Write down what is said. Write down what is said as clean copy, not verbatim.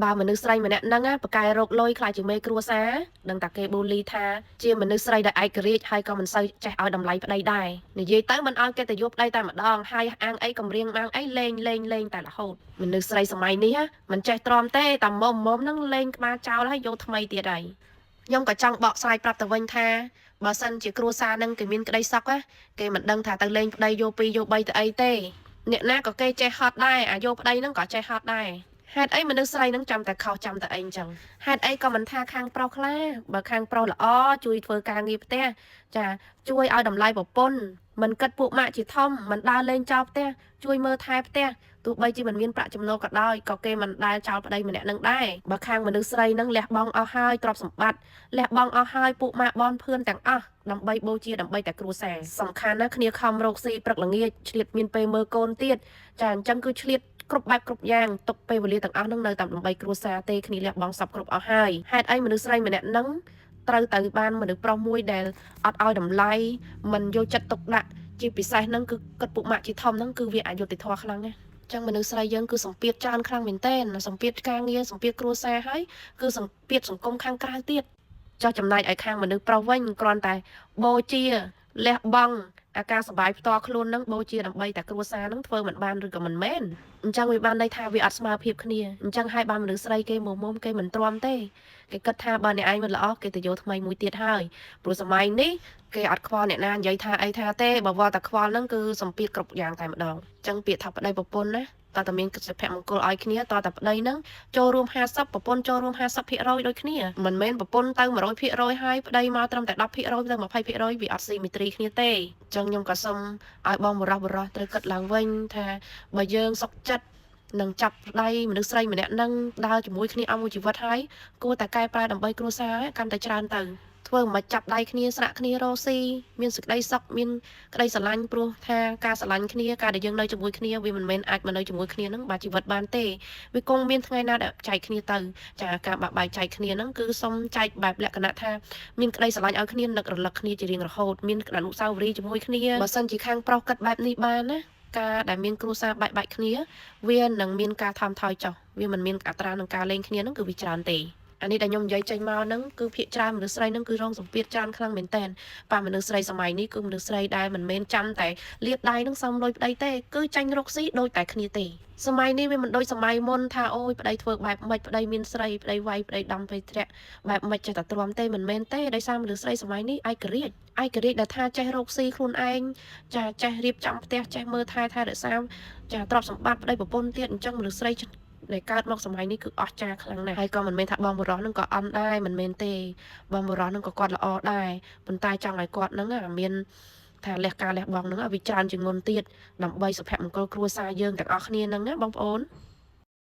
បើមនុស្សស្រីម្នាក់ហ្នឹងប្រកែរកលុយខ្លាចជាមេគ្រួសារដឹងតែគេបូលីថាជាមនុស្សស្រីដែលឯករាជ្យហើយក៏មិនសូវចេះឲ្យតម្លៃប្តីដែរនិយាយទៅមិនឲ្យគេទៅយកប្តីតែម្ដងហើយអាងអីកំរៀងអាងអីលេងតែរហូតមនុស្សស្រីសម័យនេះមិនចេះទ្រាំទេតែមុំហ្នឹងលេងក្បាលចោលហើយយកថ្មីទៀតហើយខ្ញុំក៏ចង់បកស្រាយប្រាប់ទៅវិញថាបើសិនជាគ្រួសារនឹងគេមានក្តីសក់គេមិនដឹងថាទៅលេងប្តីយក2យក3ទៅអីទេអ្នកណាក៏គេចេះហត់ដែរអាយកប្តីហ្នឹងក៏ចេះហត់ដែរហេតុអីមនុស្សស្រីនឹងចាំតែខុសចាំតែអីអញ្ចឹងហេតុអីក៏មិនថាខាងប្រុសខ្លះបើខាងប្រុសល្អជួយធ្វើការងារផ្ទះចាជួយឲ្យតម្លៃប្រពន្ធមិនគិតពួកម៉ាក់ជាធំមិនដើរលេងចោលផ្ទះជួយមើលថែផ្ទះទោះបីជាមិនមានប្រាក់ចំណូលក៏ដោយក៏គេមិនដែលចោលប្តីម្នាក់នឹងដែរបើខាងមនុស្សស្រីនឹងលះបង់អស់ហើយទ្រព្យសម្បត្តិលះបង់អស់ហើយពួកម៉ាក់បនភឿនទាំងអស់ដើម្បីបូជាដើម្បីតែគ្រួសារសំខាន់ណាស់គ្នាខំរកស៊ីព្រឹកល្ងាចឆ្លៀតមានពេលមើលកូនទៀតចាអញ្ចឹងគឺឆ្លៀតគ្រប់បែបគ្រប់យ៉ាងទុកពេលវេលាទាំងអស់ហ្នឹងនៅតាមដើម្បីគ្រួសារទេគ្នាលះបង់សពគ្រប់អស់ហើយហេតុអីមនុស្សស្រីម្នាក់ហ្នឹងត្រូវទៅបានមនុស្សប្រុសមួយដែលអត់ឲ្យតម្លៃមិនយកចិត្តទុកដាក់ជាពិសេសហ្នឹងគឺគិតពួកម៉ាក់ជាធំហ្នឹងគឺវាអយុត្តិធម៌ខ្លាំងណាស់ចឹងមនុស្សស្រីយើងគឺសម្ពាធច្រើនខ្លាំងមែនទែនសម្ពាធការងារសម្ពាធគ្រួសារហើយគឺសម្ពាធសង្គមខាងក្រៅទៀតចោះចំណែកឲ្យខាងមនុស្សប្រុសវិញគ្រាន់តែបូជាលះបង់អាការសបាយផ្ទាល់ខ្លួននឹងបូជាដើម្បីតែគ្រួសារនឹងធ្វើមិនបានឬក៏មិនមែនអញ្ចឹងវាបានន័យថាវាអត់ស្មើភាពគ្នាអញ្ចឹងហើយបានមនុស្សស្រីគេមុំគេមិនទ្រាំទេគេគិតថាបើអ្នកឯងមិនល្អគេទៅយកថ្មីមួយទៀតហើយព្រោះសម័យនេះគេអត់ខ្វល់អ្នកណានិយាយថាអីថាទេបើវល់តែខ្វល់ហ្នឹងគឺសម្ពាធគ្រប់យ៉ាងតែម្ដងអញ្ចឹងពាក្យថាប្តីប្រពន្ធណាតើតើមានសុភមង្គលឲ្យគ្នាតើតើប្តីហ្នឹងចូលរួម50ប្រពន្ធចូលរួម50%ដូចគ្នាមិនមែនប្រពន្ធទៅ100%ហើយប្តីមកត្រឹមតែ10%ទៅ20%វាអត់ស៊ីមេត្រីគ្នាទេអញ្ចឹងខ្ញុំក៏សុំឲ្យបងបរោះត្រូវគិតឡើងវិញថាបើយើងសុខចិត្តនឹងចាប់ដៃមនុស្សស្រីម្នាក់នឹងដើរជាមួយគ្នាអស់មួយជីវិតហើយគួរតែកែប្រែដើម្បីគ្រួសារកាន់តែច្រើនទៅធ្វើមិនចាប់ដៃគ្នាស្រាក់គ្នារស់ស៊ីមានសេចក្តីសុខមានក្តីស្រឡាញ់ព្រោះថាការស្រឡាញ់គ្នាការដែលយើងនៅជាមួយគ្នាវាមិនមែនអាចមកនៅជាមួយគ្នានឹងបាទជីវិតបានទេវាគង់មានថ្ងៃណាដែលចែកគ្នាទៅចាការបាក់បែកចែកគ្នានឹងគឺសុំចែកបែបលក្ខណៈថាមានក្តីស្រឡាញ់ឲ្យគ្នានឹករលឹកគ្នាជារៀងរហូតមានអនុស្សាវរីយ៍ជាមួយគ្នាបើសិនជាខាងប្រុសគិតបែបនេះបានណាការដែលមានគ្រួសារបែកគ្នាវានឹងមានការថមថយចុះវាមិនមានអត្រានឹងការលេងគ្នានឹងគឺវាច្រើនទេអានេះដែលខ្ញុំនិយាយចេញមកហ្នឹងគឺភាគច្រើនមនុស្សស្រីហ្នឹងគឺរងសម្ពាធច្រើនខ្លាំងមែនតើប៉មនុស្សស្រីសម័យនេះគឺមនុស្សស្រីដែលមិនមែនចាំតែលាបដៃហ្នឹងសំលុយប្តីទេគឺចាញ់រកស៊ីដូចតែគ្នាទេសម័យនេះវាមិនដូចសម័យមុនថាអូយប្តីធ្វើបែបម៉េចប្តីមានស្រីប្តីវាយប្តីដំពេលធ្លាក់បែបម៉េចចេះតែទ្រាំទេមិនមែនទេដោយសារមនុស្សស្រីសម័យនេះឯករាជ្យដែលថាចេះរកស៊ីខ្លួនឯងចាចេះរៀបចំផ្ទះចេះមើលថែរក្សាចាទ្រព្យសម្បត្តិប្តីប្រពន្ធទៀតអញ្ចឹងមនុស្សស្រីដែលកើតមកសម័យនេះគឺអស្ចារ្យខ្លាំងណាស់ហើយក៏មិនមែនថាបងបរោះនឹងក៏អន់ដែរមិនមែនទេបងបរោះនឹងក៏គាត់ល្អដែរប៉ុន្តែចង់ឲ្យគាត់នឹងមានថាលះការលះបង់នឹងវាច្រើនជាងមុនទៀតដើម្បីសុភមង្គលគ្រួសារយើងទាំងអស់គ្នានឹងណាបងប្អូន